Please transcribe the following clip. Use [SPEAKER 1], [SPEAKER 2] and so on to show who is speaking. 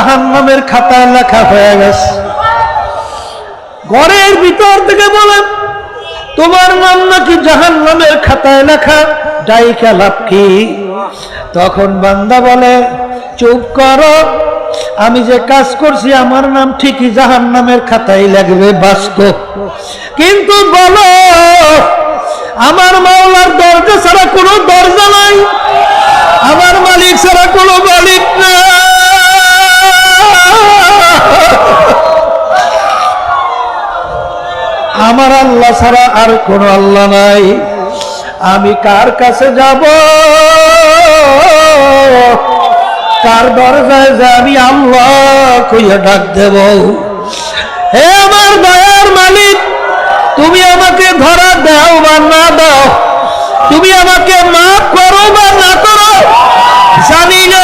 [SPEAKER 1] জাহান্নামের খাতায় লেখা হয়ে গেছে। ঘরের ভিতর থেকে বলেন তোমার নাম নাকি জাহান্নামের খাতায় লেখা, ডাইকা লাভ কি? তখন বান্দা বলে চুপ করো, আমি যে কাজ করছি আমার নাম ঠিকই জাহান্নামের খাতায় লাগবে বাস্তব, কিন্তু বলো আমার মাওলার দরজা ছাড়া কোনো দরজা নাই, আমার মালিক ছাড়া কোনো মালিক না, আমার আল্লাহ ছাড়া আর কোনো আল্লাহ নাই, আমি কার কাছে যাব, কার দরজায় যে আমি আল্লাহ কইয়া ডাক দেব? হে আমার দয়ার মালিক, তুমি আমাকে ধরা দাও বা না দাও, তুমি আমাকে মাফ করো বা না করো, জানি না